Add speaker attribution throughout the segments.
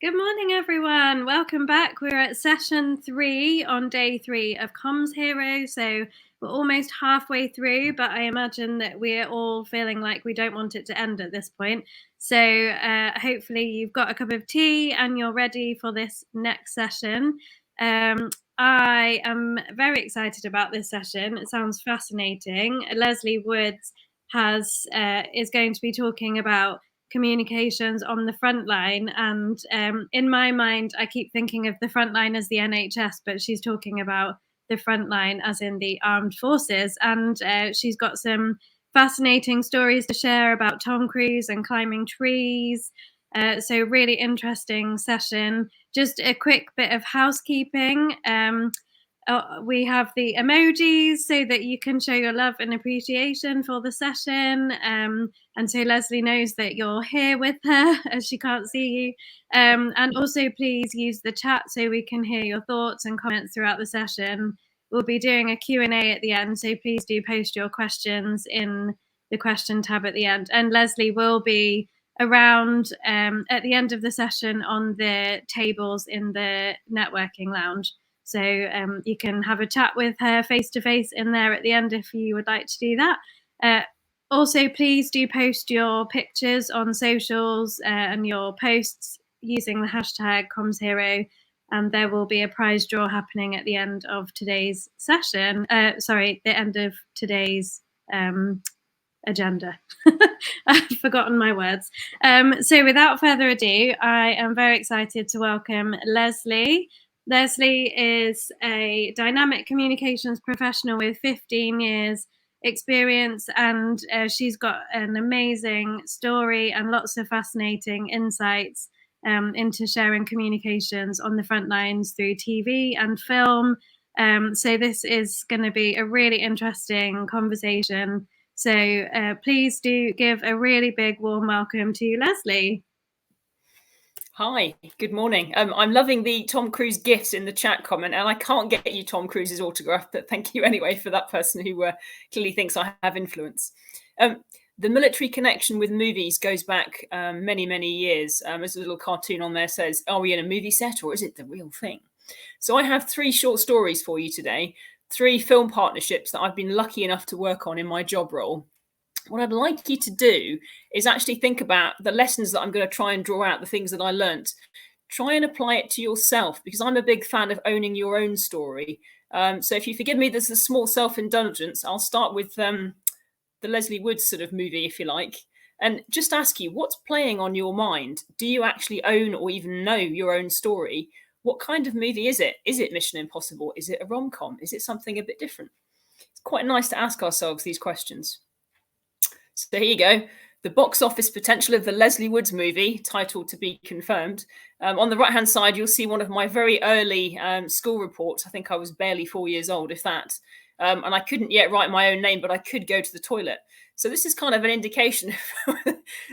Speaker 1: Good morning, everyone. Welcome back. We're at session 3 on day 3 of commsHERO. So we're almost halfway through, but I imagine that we're all feeling like we don't want it to end at this point. So hopefully you've got a cup of tea and you're ready for this next session. I am very excited about this session. It sounds fascinating. Lesley Woods is going to be talking about communications on the front line. And in my mind, I keep thinking of the front line as the NHS, but she's talking about the front line as in the armed forces. And she's got some fascinating stories to share about Tom Cruise and climbing trees. So really interesting session. Just a quick bit of housekeeping. We have the emojis so that you can show your love and appreciation for the session. And so Lesley knows that you're here with her as she can't see you. And also please use the chat so we can hear your thoughts and comments throughout the session. We'll be doing a Q&A at the end, so please do post your questions in the question tab at the end. And Lesley will be around at the end of the session on the tables in the networking lounge. So you can have a chat with her face to face in there at the end if you would like to do that. Also, please do post your pictures on socials and your posts using the hashtag commsHERO, and there will be a prize draw happening at the end of today's session. The end of today's agenda. I've forgotten my words. So without further ado, I am very excited to welcome Lesley. Lesley is a dynamic communications professional with 15 years experience, and she's got an amazing story and lots of fascinating insights into sharing communications on the front lines through TV and film. So this is going to be a really interesting conversation. So please do give a really big warm welcome to Lesley.
Speaker 2: Hi, good morning. I'm loving the Tom Cruise gifts in the chat comment, and I can't get you Tom Cruise's autograph, but thank you anyway for that person who clearly thinks I have influence. The military connection with movies goes back many, many years. As a little cartoon on there says, are we in a movie set or is it the real thing? So I have 3 short stories for you today, 3 film partnerships that I've been lucky enough to work on in my job role. What I'd like you to do is actually think about the lessons that I'm going to try and draw out, the things that I learnt. Try and apply it to yourself, because I'm a big fan of owning your own story. So if you forgive me, there's a small self-indulgence. I'll start with the Lesley Woods sort of movie, if you like, and just ask you, what's playing on your mind? Do you actually own or even know your own story? What kind of movie is it? Is it Mission Impossible? Is it a rom-com? Is it something a bit different? It's quite nice to ask ourselves these questions. So here you go. The box office potential of the Lesley Woods movie, titled to be confirmed. On the right-hand side, you'll see one of my very early school reports. I think I was barely 4 years old, if that. And I couldn't yet write my own name, but I could go to the toilet. So this is kind of an indication of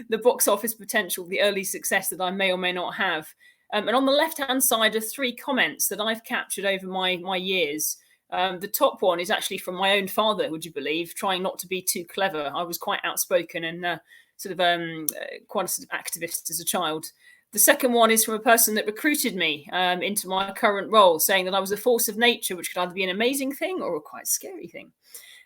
Speaker 2: the box office potential, the early success that I may or may not have. And on the left-hand side are 3 comments that I've captured over my years. The top one is actually from my own father, would you believe, trying not to be too clever. I was quite outspoken and quite a sort of activist as a child. The second one is from a person that recruited me into my current role, saying that I was a force of nature, which could either be an amazing thing or a quite scary thing.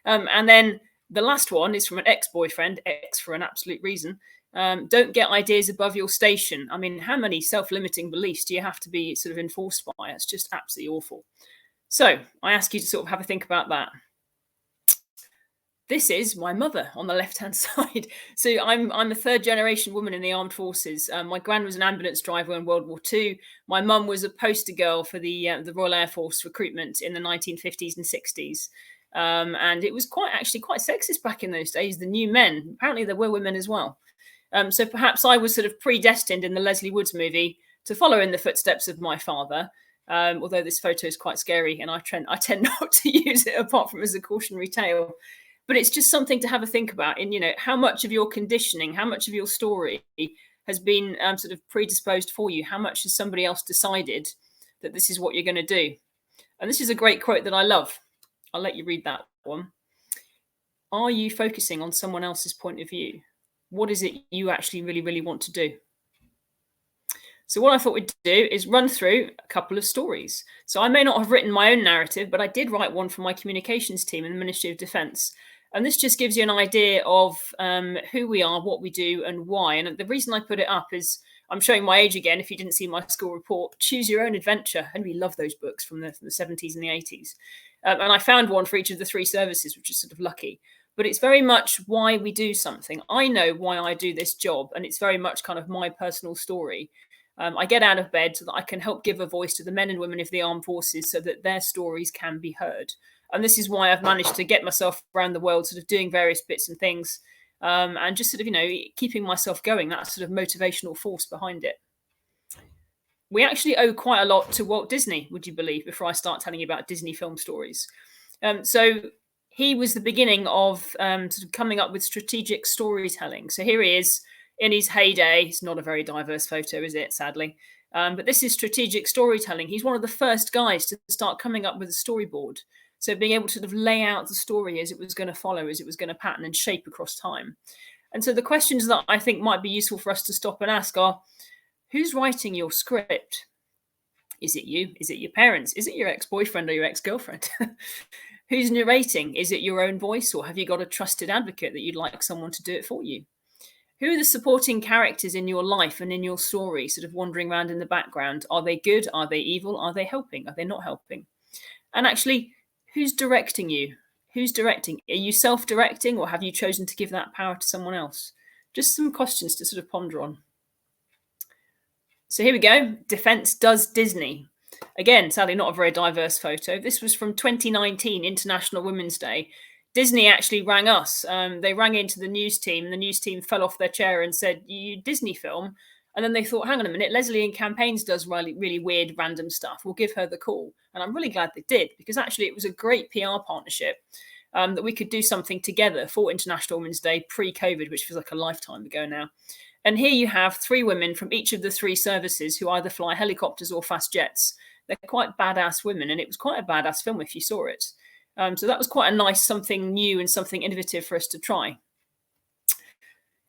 Speaker 2: And then the last one is from an ex-boyfriend, ex for an absolute reason. Don't get ideas above your station. I mean, how many self-limiting beliefs do you have to be sort of enforced by? It's just absolutely awful. So I ask you to sort of have a think about that. This is my mother on the left-hand side. So I'm a 3rd-generation woman in the armed forces. My gran was an ambulance driver in World War II. My mum was a poster girl for the Royal Air Force recruitment in the 1950s and 60s. And it was quite sexist back in those days, the new men. Apparently there were women as well. So perhaps I was sort of predestined in the Lesley Woods movie to follow in the footsteps of my father. Although this photo is quite scary and I tend not to use it apart from as a cautionary tale. But it's just something to have a think about in, how much of your conditioning, how much of your story has been sort of predisposed for you? How much has somebody else decided that this is what you're going to do? And this is a great quote that I love. I'll let you read that one. Are you focusing on someone else's point of view? What is it you actually really, really want to do? So what I thought we'd do is run through a couple of stories. So I may not have written my own narrative, but I did write one for my communications team in the Ministry of Defence. And this just gives you an idea of who we are, what we do, and why. And the reason I put it up is I'm showing my age again. If you didn't see my school report, Choose Your Own Adventure. And we love those books from the 70s and the 80s. And I found one for each of the 3 services, which is sort of lucky. But it's very much why we do something. I know why I do this job, and it's very much kind of my personal story. I get out of bed so that I can help give a voice to the men and women of the armed forces so that their stories can be heard. And this is why I've managed to get myself around the world, sort of doing various bits and things, and just sort of, keeping myself going, that sort of motivational force behind it. We actually owe quite a lot to Walt Disney, would you believe, before I start telling you about Disney film stories. So he was the beginning of sort of coming up with strategic storytelling. So here he is in his heyday. It's not a very diverse photo, is it? Sadly. But this is strategic storytelling. He's one of the first guys to start coming up with a storyboard. So being able to sort of lay out the story as it was going to follow, as it was going to pattern and shape across time. And so the questions that I think might be useful for us to stop and ask are, who's writing your script? Is it you? Is it your parents? Is it your ex-boyfriend or your ex-girlfriend? Who's narrating? Is it your own voice, or have you got a trusted advocate that you'd like someone to do it for you? Who are the supporting characters in your life and in your story, sort of wandering around in the background? Are they good? Are they evil? Are they helping? Are they not helping? And actually, who's directing you? Who's directing? Are you self-directing, or have you chosen to give that power to someone else? Just some questions to sort of ponder on. So here we go. Defence does Disney. Again, sadly, not a very diverse photo. This was from 2019, International Women's Day. Disney actually rang us. They rang into the news team, and the news team fell off their chair and said, "You Disney film?" And then they thought, hang on a minute, Lesley in campaigns does really, really weird, random stuff. We'll give her the call. And I'm really glad they did, because actually it was a great PR partnership that we could do something together for International Women's Day pre-COVID, which feels like a lifetime ago now. And here you have 3 women from each of the 3 services who either fly helicopters or fast jets. They're quite badass women, and it was quite a badass film if you saw it. So that was quite a nice something new and something innovative for us to try.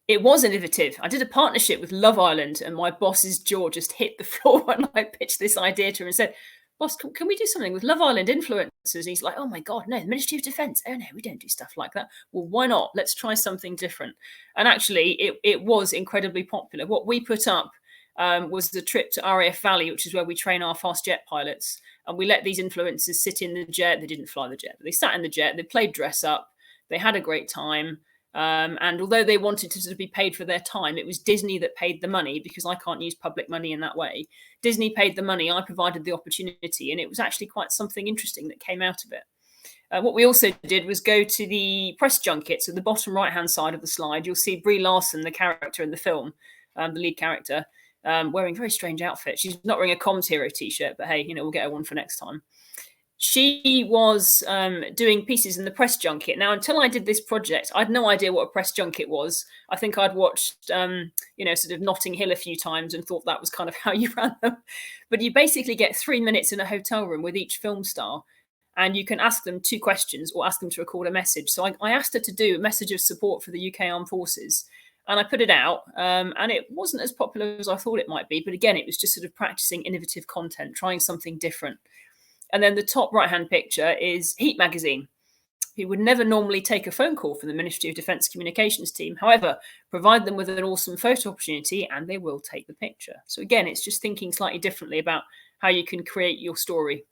Speaker 2: It was innovative. I did a partnership with Love Island, and my boss's jaw just hit the floor when I pitched this idea to him and said, "Boss, can we do something with Love Island influencers?" And he's like, "Oh my God, no, the Ministry of Defence. Oh no, we don't do stuff like that." Well, why not? Let's try something different. And actually, it was incredibly popular. What we put up was the trip to RAF Valley, which is where we train our fast jet pilots. And we let these influencers sit in the jet. They didn't fly the jet, but they sat in the jet. They played dress up. They had a great time. And although they wanted to sort of be paid for their time, it was Disney that paid the money, because I can't use public money in that way. Disney paid the money. I provided the opportunity. And it was actually quite something interesting that came out of it. What we also did was go to the press junket. So the bottom right-hand side of the slide, you'll see Brie Larson, the character in the film, the lead character, wearing a very strange outfit. She's not wearing a commsHERO t-shirt, but hey, we'll get her one for next time. She was doing pieces in the press junket. Now, until I did this project, I had no idea what a press junket was. I think I'd watched, sort of Notting Hill a few times and thought that was kind of how you ran them. But you basically get 3 minutes in a hotel room with each film star, and you can ask them 2 questions or ask them to record a message. So I asked her to do a message of support for the UK Armed Forces. And I put it out, and it wasn't as popular as I thought it might be. But again, it was just sort of practicing innovative content, trying something different. And then the top right-hand picture is Heat Magazine, who would never normally take a phone call from the Ministry of Defence communications team. However, provide them with an awesome photo opportunity and they will take the picture. So again, it's just thinking slightly differently about how you can create your story.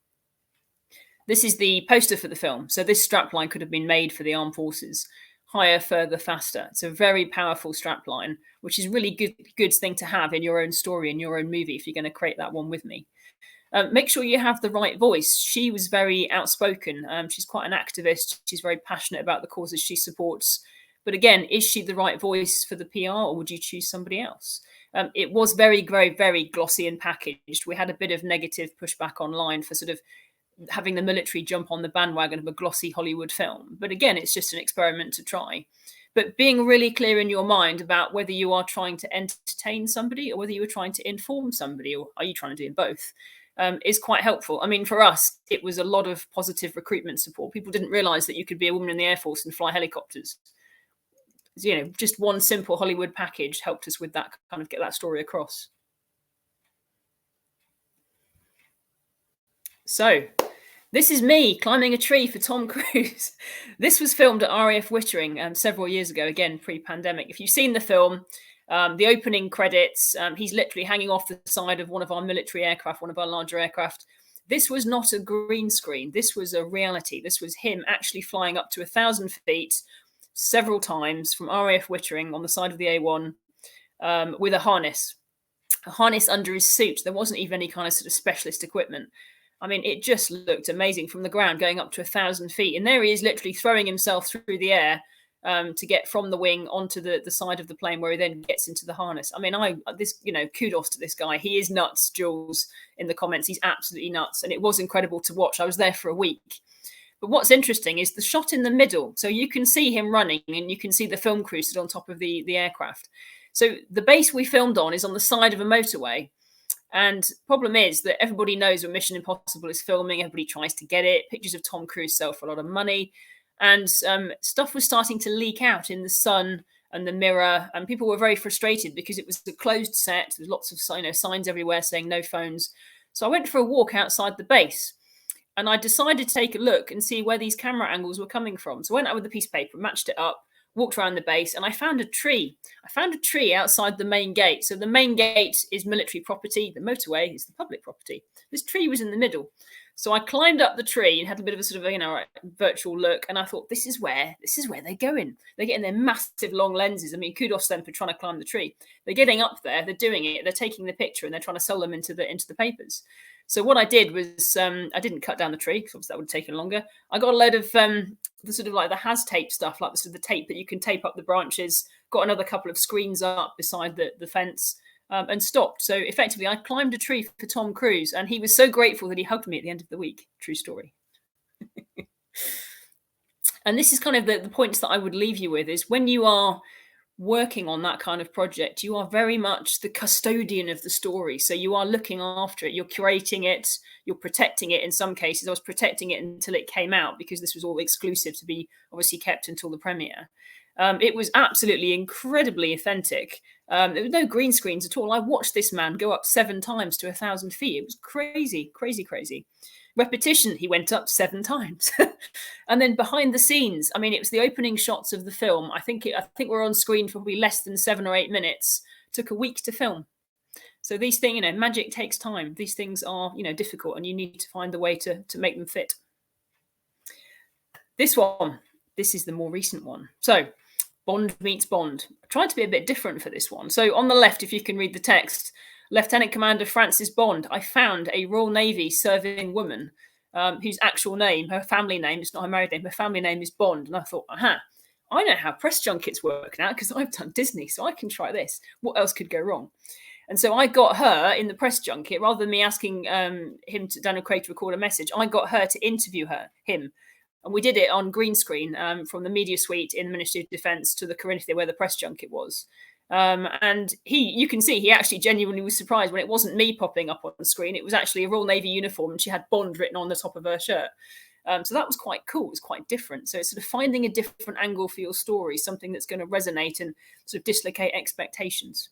Speaker 2: This is the poster for the film. So this strapline could have been made for the armed forces. Higher, further, faster. It's a very powerful strapline, which is really good thing to have in your own story, in your own movie, if you're going to create that one with me. Make sure you have the right voice. She was very outspoken. She's quite an activist. She's very passionate about the causes she supports. But again, is she the right voice for the PR, or would you choose somebody else? It was very, very, very glossy and packaged. We had a bit of negative pushback online for sort of having the military jump on the bandwagon of a glossy Hollywood film. But again, it's just an experiment to try. But being really clear in your mind about whether you are trying to entertain somebody or whether you are trying to inform somebody, or are you trying to do both? Is quite helpful. I mean, for us, it was a lot of positive recruitment support. People didn't realise that you could be a woman in the Air Force and fly helicopters. Just one simple Hollywood package helped us with that, kind of get that story across. So this is me climbing a tree for Tom Cruise. This was filmed at RAF Wittering several years ago, again, pre-pandemic. If you've seen the film, the opening credits, he's literally hanging off the side of one of our military aircraft, one of our larger aircraft. This was not a green screen. This was a reality. This was him actually flying up to 1,000 feet several times from RAF Wittering on the side of the A1 with a harness under his suit. There wasn't even any kind of sort of specialist equipment. I mean, it just looked amazing from the ground, going up to 1,000 feet. And there he is, literally throwing himself through the air to get from the wing onto the side of the plane, where he then gets into the harness. I mean, kudos to this guy. He is nuts, Jules, in the comments. He's absolutely nuts. And it was incredible to watch. I was there for a week. But what's interesting is the shot in the middle. So you can see him running and you can see the film crew sit on top of the aircraft. So the base we filmed on is on the side of a motorway. And problem is that everybody knows when Mission Impossible is filming, everybody tries to get it. Pictures of Tom Cruise sell for a lot of money. And stuff was starting to leak out in the sun and the mirror. And people were very frustrated because it was a closed set. There's lots of signs everywhere saying no phones. So I went for a walk outside the base. And I decided to take a look and see where these camera angles were coming from. So I went out with a piece of paper, matched it up, walked around the base, and I found a tree. I found a tree outside the main gate. So the main gate is military property. The motorway is the public property. This tree was in the middle. So I climbed up the tree and had a bit of a sort of, virtual look. And I thought, this is where they're going. They're getting their massive long lenses. I mean, kudos to them for trying to climb the tree. They're getting up there. They're doing it. They're taking the picture and they're trying to sell them into the papers. So what I did was I didn't cut down the tree, because obviously that would have taken longer. I got a load of the sort of like the has tape stuff, like the sort of the tape that you can tape up the branches. Got another couple of screens up beside the fence and stopped. So effectively, I climbed a tree for Tom Cruise, and he was so grateful that he hugged me at the end of the week. True story. And this is kind of the points that I would leave you with, is when you are working on that kind of project, you are very much the custodian of the story. So you are looking after it, you're curating it, you're protecting it. In some cases, I was protecting it until it came out, because this was all exclusive to be obviously kept until the premiere. It was absolutely incredibly authentic. There was no green screens at all. I watched this man go up 7 times to 1,000 feet. It was crazy, crazy, crazy. Repetition, he went up 7 times. And then behind the scenes, I mean, it was the opening shots of the film. I think we're on screen for probably less than 7 or 8 minutes. Took a week to film. So these things, magic takes time. These things are, difficult, and you need to find the way to make them fit. This is the more recent one. So Bond meets Bond. I tried to be a bit different for this one. So on the left, if you can read the text, Lieutenant Commander Frances Bond. I found a Royal Navy serving woman whose actual name, her family name, it's not her married name, her family name is Bond. And I thought, I know how press junkets work now, because I've done Disney, so I can try this. What else could go wrong? And so I got her in the press junket, rather than me asking him to Daniel Craig to record a message. I got her to interview him. And we did it on green screen from the media suite in the Ministry of Defence to the Corinthia, where the press junket was. And you can see he actually genuinely was surprised when it wasn't me popping up on the screen. It was actually a Royal Navy uniform, and she had Bond written on the top of her shirt. So that was quite cool. It was quite different. So it's sort of finding a different angle for your story, something that's going to resonate and sort of dislocate expectations.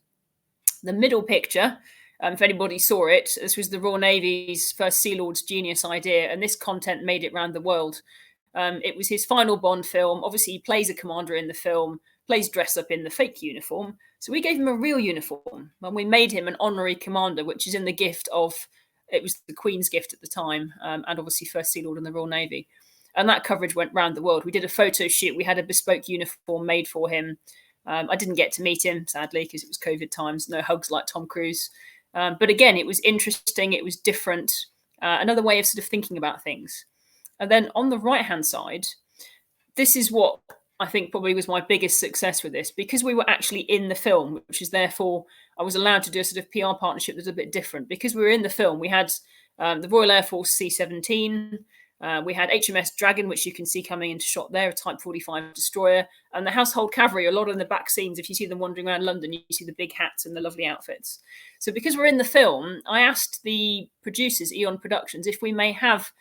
Speaker 2: The middle picture, if anybody saw it, this was the Royal Navy's first Sea Lord's genius idea, and this content made it around the world. It was his final Bond film. Obviously, he plays a commander in the film, plays dress up in the fake uniform. So we gave him a real uniform, and we made him an honorary commander, which is in the gift of, it was the Queen's gift at the time, and obviously First Sea Lord in the Royal Navy. And that coverage went round the world. We did a photo shoot. We had a bespoke uniform made for him. I didn't get to meet him, sadly, because it was COVID times. No hugs like Tom Cruise. But again, it was interesting. It was different. Another way of sort of thinking about things. And then on the right-hand side, this is what I think probably was my biggest success with this, because we were actually in the film, which is therefore I was allowed to do a sort of PR partnership that was a bit different. Because we were in the film, we had the Royal Air Force C-17, we had HMS Dragon, which you can see coming into shot there, a Type 45 destroyer, and the Household Cavalry, a lot in the back scenes. If you see them wandering around London, you see the big hats and the lovely outfits. So because we're in the film, I asked the producers, Eon Productions, if we may have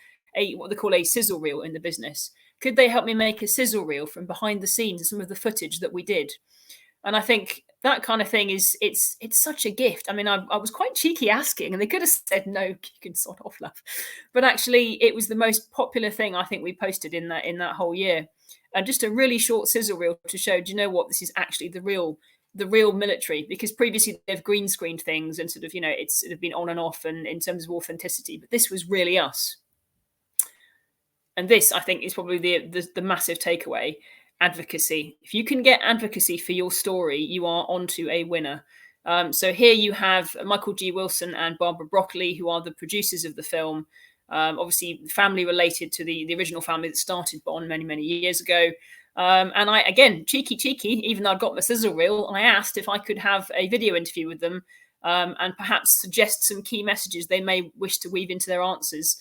Speaker 2: what they call a sizzle reel in the business. Could they help me make a sizzle reel from behind the scenes of some of the footage that we did? And I think that kind of thing it's such a gift. I mean, I was quite cheeky asking, and they could have said no, you can sod off, love. But actually, it was the most popular thing I think we posted in that whole year. And just a really short sizzle reel to show, do you know what? This is actually the real military, because previously they've green screened things and sort of, it's sort of been on and off, and in terms of authenticity. But this was really us. And this, I think, is probably the massive takeaway. Advocacy. If you can get advocacy for your story, you are onto a winner. So here you have Michael G. Wilson and Barbara Broccoli, who are the producers of the film. Obviously, family related to the original family that started Bond many, many years ago. And I, again, cheeky, even though I'd got my sizzle reel, I asked if I could have a video interview with them, and perhaps suggest some key messages they may wish to weave into their answers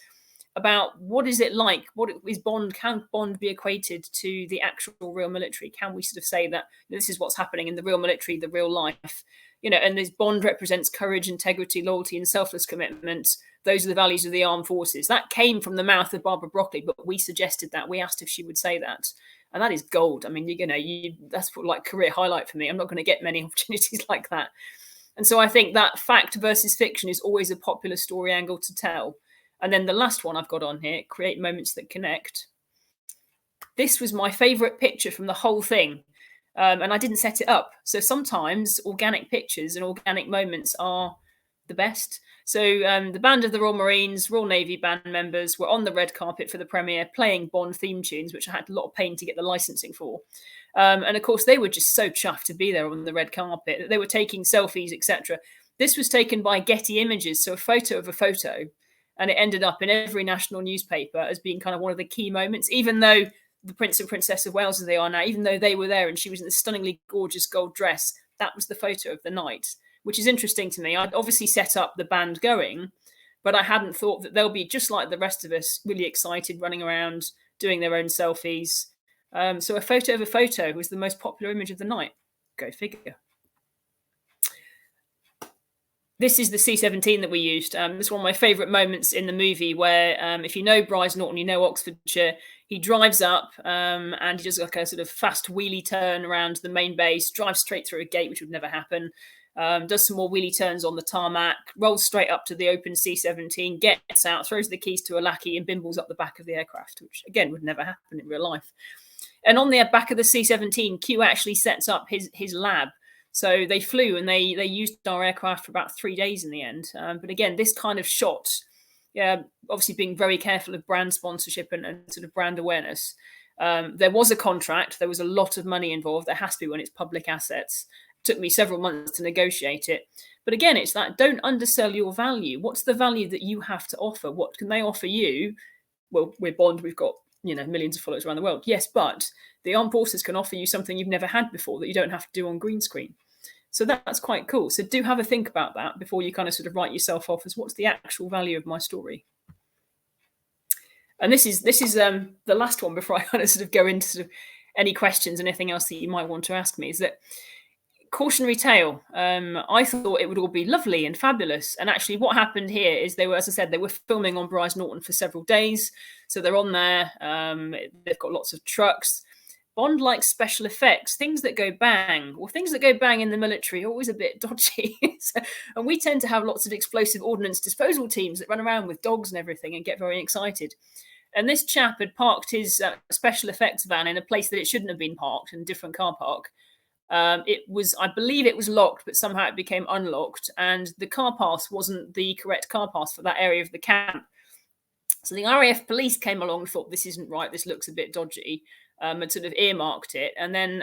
Speaker 2: about what is it like, what is Bond, can Bond be equated to the actual real military? Can we sort of say that this is what's happening in the real military, the real life? And this Bond represents courage, integrity, loyalty, and selfless commitment. Those are the values of the armed forces. That came from the mouth of Barbara Broccoli, but we suggested that. We asked if she would say that. And that is gold. I mean, that's like career highlight for me. I'm not going to get many opportunities like that. And so I think that fact versus fiction is always a popular story angle to tell. And then the last one I've got on here, create moments that connect. This was my favourite picture from the whole thing. And I didn't set it up. So sometimes organic pictures and organic moments are the best. So the band of the Royal Marines, Royal Navy band members were on the red carpet for the premiere playing Bond theme tunes, which I had a lot of pain to get the licensing for. And of course, they were just so chuffed to be there on the red carpet. They were taking selfies, etc. This was taken by Getty Images, so a photo of a photo. And it ended up in every national newspaper as being kind of one of the key moments, even though the Prince and Princess of Wales, as they are now, even though they were there and she was in this stunningly gorgeous gold dress, that was the photo of the night, which is interesting to me. I'd obviously set up the band going, but I hadn't thought that they'll be just like the rest of us, really excited, running around, doing their own selfies. So a photo of a photo was the most popular image of the night. Go figure. This is the C-17 that we used. It's one of my favourite moments in the movie where, if you know Bryce Norton, you know Oxfordshire, he drives up and he does like a sort of fast wheelie turn around the main base, drives straight through a gate, which would never happen, does some more wheelie turns on the tarmac, rolls straight up to the open C-17, gets out, throws the keys to a lackey and bimbles up the back of the aircraft, which, again, would never happen in real life. And on the back of the C-17, Q actually sets up his lab. So they flew and they used our aircraft for about 3 days in the end. But again, this kind of shot, obviously being very careful of brand sponsorship and sort of brand awareness. There was a contract. There was a lot of money involved. There has to be when it's public assets. It took me several months to negotiate it. But again, it's that don't undersell your value. What's the value that you have to offer? What can they offer you? Well, we're Bond. We've got millions of followers around the world. Yes, but the armed forces can offer you something you've never had before that you don't have to do on green screen. So that's quite cool. So do have a think about that before you kind of sort of write yourself off as what's the actual value of my story. And this is the last one before I kind of sort of go into sort of any questions, anything else that you might want to ask me, is that cautionary tale. I thought it would all be lovely and fabulous. And actually what happened here is they were, as I said, they were filming on Bryce Norton for several days. So they're on there. They've got lots of trucks. Bond likes special effects, things that go bang. Well, things that go bang in the military are always a bit dodgy. And we tend to have lots of explosive ordnance disposal teams that run around with dogs and everything and get very excited. And this chap had parked his special effects van in a place that it shouldn't have been parked, in a different car park. I believe it was locked, but somehow it became unlocked. And the car pass wasn't the correct car pass for that area of the camp. So the RAF police came along and thought, this isn't right, this looks a bit dodgy. And sort of earmarked it. And then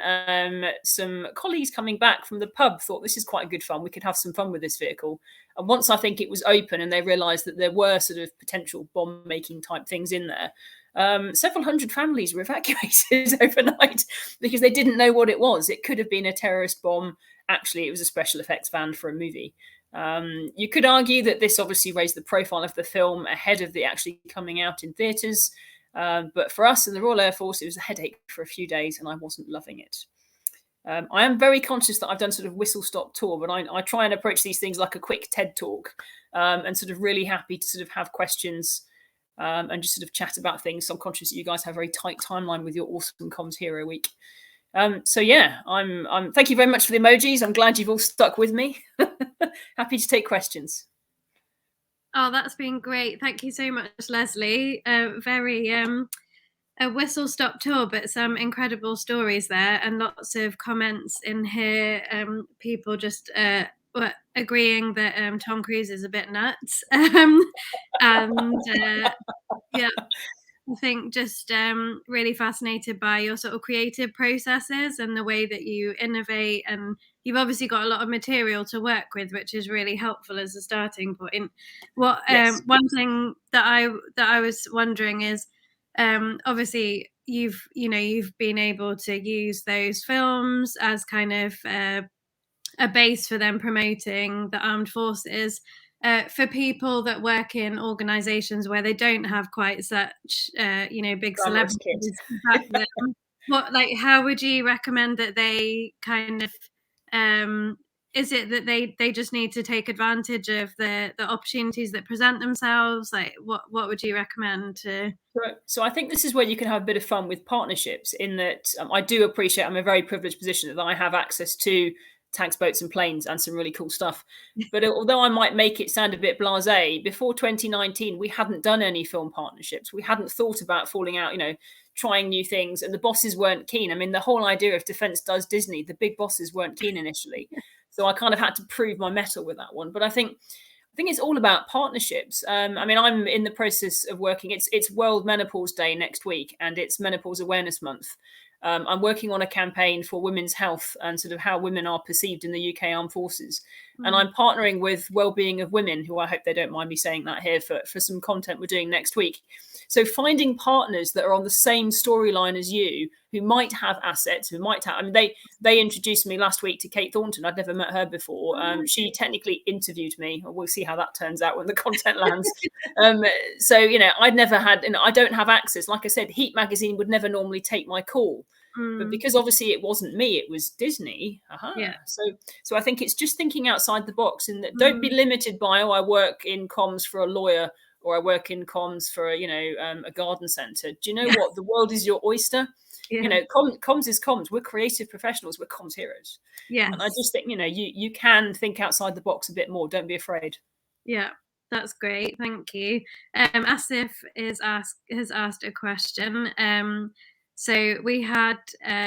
Speaker 2: some colleagues coming back from the pub thought this is quite good fun. We could have some fun with this vehicle. And once I think it was open and they realised that there were sort of potential bomb making type things in there, several hundred families were evacuated overnight because they didn't know what it was. It could have been a terrorist bomb. Actually, it was a special effects van for a movie. You could argue that this obviously raised the profile of the film ahead of the actually coming out in theatres. But for us in the Royal Air Force, it was a headache for a few days and I wasn't loving it. I am very conscious that I've done sort of whistle-stop tour, but I try and approach these things like a quick TED talk, and sort of really happy to sort of have questions and just sort of chat about things. So I'm conscious that you guys have a very tight timeline with your awesome commsHERO week. So yeah, I'm. Thank you very much for the emojis. I'm glad you've all stuck with me. Happy to take questions.
Speaker 1: Oh, that's been great. Thank you so much, Lesley. Very a whistle stop tour, but some incredible stories there, and lots of comments in here. People just agreeing that Tom Cruise is a bit nuts, and yeah, I think just really fascinated by your sort of creative processes and the way that you innovate. And you've obviously got a lot of material to work with, which is really helpful as a starting point. What
Speaker 2: Yes.
Speaker 1: one thing that I was wondering is, obviously you've been able to use those films as kind of a base for them promoting the armed forces. For people that work in organisations where they don't have quite such, big
Speaker 2: Glamorous kid.
Speaker 1: celebrities to back them, how would you recommend that they kind of, um, is it that they just need to take advantage of the opportunities that present themselves? Like, what would you recommend to?
Speaker 2: So I think this is where you can have a bit of fun with partnerships. In that, I do appreciate I'm a very privileged position that I have access to tanks, boats, and planes, and some really cool stuff. But although I might make it sound a bit blasé, before 2019 we hadn't done any film partnerships. We hadn't thought about falling out, trying new things, and the bosses weren't keen. I mean, the whole idea of defence does Disney, the big bosses weren't keen initially, so I kind of had to prove my mettle with that one. But I think it's all about partnerships. I mean, I'm in the process of working. It's World Menopause Day next week, and it's Menopause Awareness Month. I'm working on a campaign for women's health and sort of how women are perceived in the UK Armed Forces. And I'm partnering with Wellbeing of Women, who I hope they don't mind me saying that here, for some content we're doing next week. So finding partners that are on the same storyline as you, who might have assets, who might have, I mean, they introduced me last week to Kate Thornton. I'd never met her before. She technically interviewed me. We'll see how that turns out when the content lands. So, I'd never had, I don't have access. Like I said, Heat magazine would never normally take my call. But because obviously it wasn't me, it was Disney.
Speaker 1: Yeah.
Speaker 2: So I think it's just thinking outside the box, and that don't be limited by, I work in comms for a lawyer, or I work in comms for a garden centre. Do you know what? The world is your oyster.
Speaker 1: Yeah.
Speaker 2: Comms is comms. We're creative professionals. We're comms heroes.
Speaker 1: Yes.
Speaker 2: And I just think you can think outside the box a bit more. Don't be afraid.
Speaker 1: Yeah, that's great. Thank you. Asif has asked a question. So we had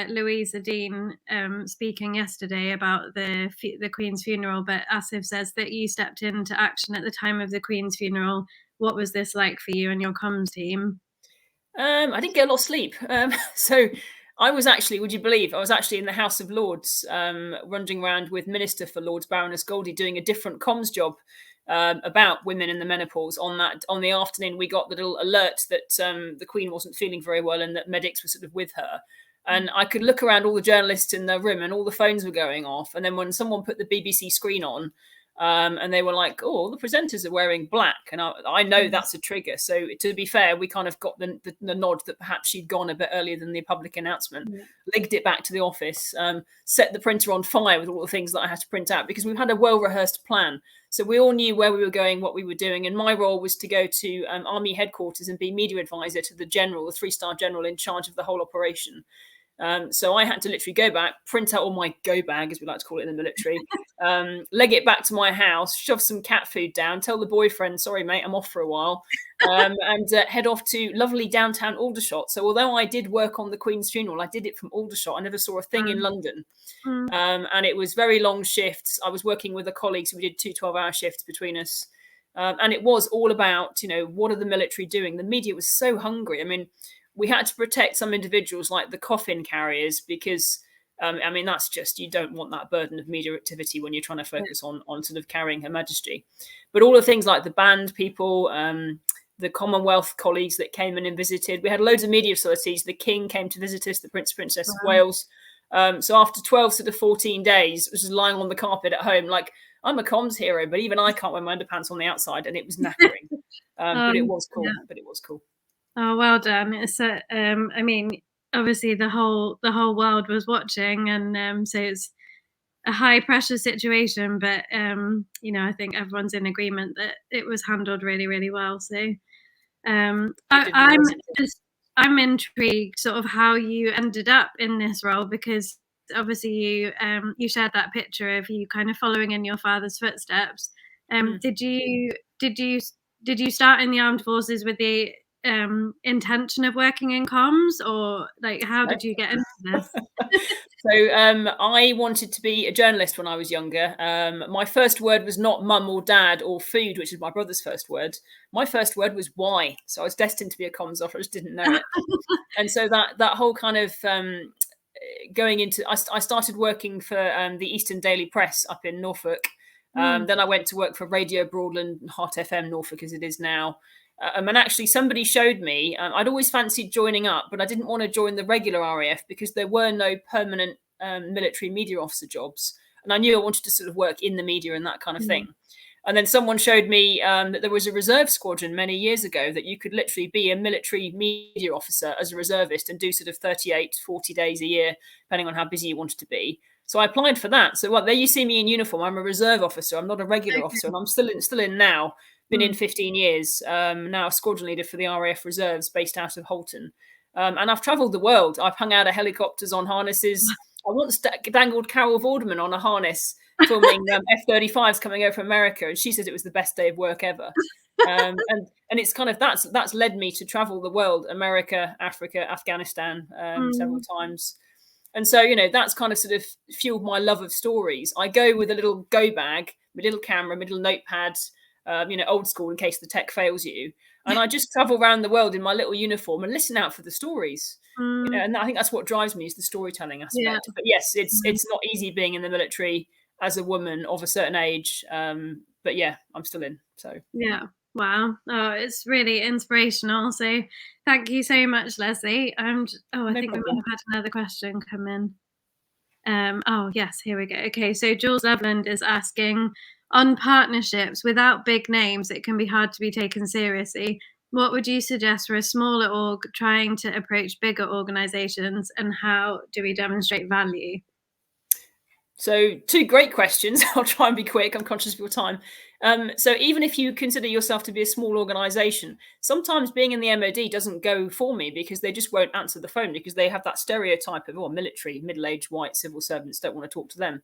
Speaker 1: Louisa Dean speaking yesterday about the Queen's funeral, but Asif says that you stepped into action at the time of the Queen's funeral. What was this like for you and your comms team?
Speaker 2: I didn't get a lot of sleep. So I was actually, would you believe, I was actually in the House of Lords, runging around with Minister for Lords Baroness Goldie, doing a different comms job about women in the menopause. On the afternoon, we got the little alert that the Queen wasn't feeling very well and that medics were sort of with her. And I could look around all the journalists in the room, and all the phones were going off. And then when someone put the BBC screen on, and they were like, "Oh, all the presenters are wearing black," and I know that's a trigger. So to be fair, we kind of got the nod that perhaps she'd gone a bit earlier than the public announcement. Legged it back to the office, set the printer on fire with all the things that I had to print out, because we've had a well-rehearsed plan. So we all knew where we were going, what we were doing, and my role was to go to Army headquarters and be media advisor to the general, the 3-star general in charge of the whole operation. So I had to literally go back, print out all my go bag, as we like to call it in the military, leg it back to my house, shove some cat food down, tell the boyfriend, sorry, mate, I'm off for a while, and head off to lovely downtown Aldershot. So although I did work on the Queen's funeral, I did it from Aldershot. I never saw a thing in London. And it was very long shifts. I was working with a colleague, so we did 2 12-hour shifts between us. And it was all about, what are the military doing? The media was so hungry. I mean, we had to protect some individuals like the coffin carriers, because that's just, you don't want that burden of media activity when you're trying to focus on sort of carrying Her Majesty. But all the things like the band people, the Commonwealth colleagues that came in and visited, we had loads of media facilities. The King came to visit us, the Princess of Wales. So after 12 sort of 14 days, I was just lying on the carpet at home, like, I'm a comms hero, but even I can't wear my underpants on the outside, and it was knackering. But it was cool.
Speaker 1: Oh, well done. It's obviously the whole world was watching, and so it's a high pressure situation, but I think everyone's in agreement that it was handled really, really well. So I'm I'm intrigued sort of how you ended up in this role, because obviously you shared that picture of you kind of following in your father's footsteps. Did you start in the armed forces with the intention of working in comms, or like how did you get into this?
Speaker 2: So I wanted to be a journalist when I was younger. My first word was not mum or dad or food, which is my brother's first word. My first word was why. So I was destined to be a comms officer. I just didn't know it. And so that whole kind of going into, I started working for the Eastern Daily Press up in Norfolk. Then I went to work for Radio Broadland and Hot FM Norfolk, as it is now. And actually, somebody showed me, I'd always fancied joining up, but I didn't want to join the regular RAF because there were no permanent military media officer jobs. And I knew I wanted to sort of work in the media and that kind of thing. And then someone showed me that there was a reserve squadron many years ago that you could literally be a military media officer as a reservist and do sort of 38, 40 days a year, depending on how busy you wanted to be. So I applied for that. So there you see me in uniform. I'm a reserve officer. I'm not a regular officer, and I'm still in now. Been in 15 years. Now a squadron leader for the RAF Reserves, based out of Holton. And I've travelled the world. I've hung out of helicopters on harnesses. I once dangled Carol Vorderman on a harness filming F-35s coming over from America, and she said it was the best day of work ever. And it's kind of that's led me to travel the world: America, Africa, Afghanistan, several times. And so, that's kind of sort of fueled my love of stories. I go with a little go bag, my little camera, my little notepad, old school in case the tech fails you. And I just travel around the world in my little uniform and listen out for the stories. And I think that's what drives me, is the storytelling aspect. Yeah. But yes, it's not easy being in the military as a woman of a certain age. But yeah, I'm still in. So
Speaker 1: yeah. Wow. Oh, it's really inspirational. So thank you so much, Lesley. I think we might have had another question come in. Oh, yes, here we go. Okay, so Jules Loveland is asking, on partnerships without big names, it can be hard to be taken seriously. What would you suggest for a smaller org trying to approach bigger organizations, and how do we demonstrate value?
Speaker 2: So 2 great questions. I'll try and be quick. I'm conscious of your time. So even if you consider yourself to be a small organization, sometimes being in the MOD doesn't go for me, because they just won't answer the phone, because they have that stereotype of, military, middle-aged white civil servants, don't want to talk to them.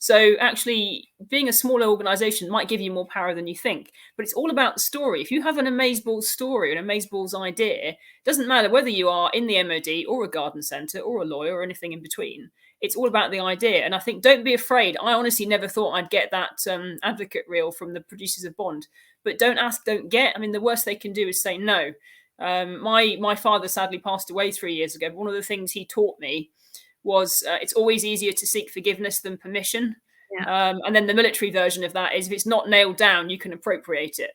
Speaker 2: So actually being a smaller organization might give you more power than you think, but it's all about the story. If you have an amazeballs story, an amazeballs idea, it doesn't matter whether you are in the MOD or a garden centre or a lawyer or anything in between. It's all about the idea. And I think, don't be afraid. I honestly never thought I'd get that advocate reel from the producers of Bond, but don't ask, don't get. I mean, the worst they can do is say no. My father sadly passed away 3 years ago. One of the things he taught me was it's always easier to seek forgiveness than permission. Yeah. And then the military version of that is, if it's not nailed down, you can appropriate it.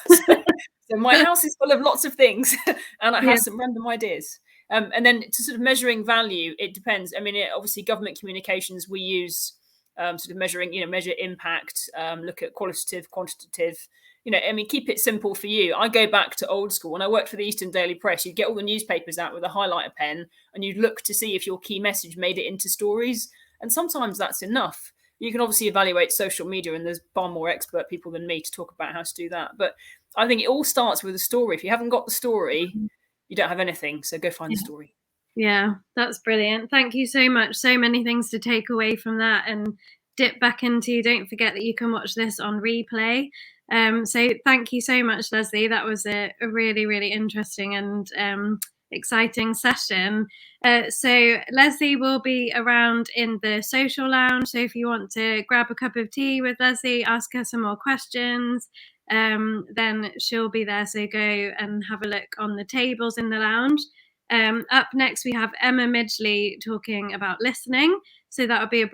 Speaker 2: So my house is full of lots of things, and I have some random ideas. And then to sort of measuring value, it depends. I mean, obviously government communications, we use sort of measuring, measure impact, look at qualitative, quantitative. Keep it simple for you. I go back to old school. When I worked for the Eastern Daily Press, you'd get all the newspapers out with a highlighter pen, and you'd look to see if your key message made it into stories. And sometimes that's enough. You can obviously evaluate social media, and there's far more expert people than me to talk about how to do that. But I think it all starts with a story. If you haven't got the story, you don't have anything. So go find the story.
Speaker 1: Yeah, that's brilliant. Thank you so much. So many things to take away from that and dip back into. Don't forget that you can watch this on replay. So thank you so much, Lesley. That was a really, really interesting and exciting session. So Lesley will be around in the social lounge. So if you want to grab a cup of tea with Lesley, ask her some more questions, then she'll be there. So go and have a look on the tables in the lounge. Up next, we have Emma Midgley talking about listening. So that'll be a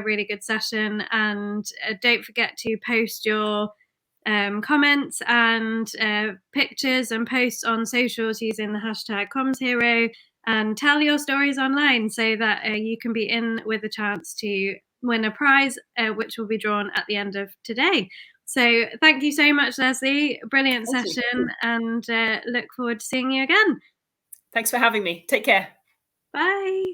Speaker 1: really good session. And don't forget to post your comments and pictures and posts on socials using the hashtag commsHERO, and tell your stories online so that you can be in with a chance to win a prize, which will be drawn at the end of today. So thank you so much, Lesley. Brilliant session, and look forward to seeing you again.
Speaker 2: Thanks for having me. Take care.
Speaker 1: Bye.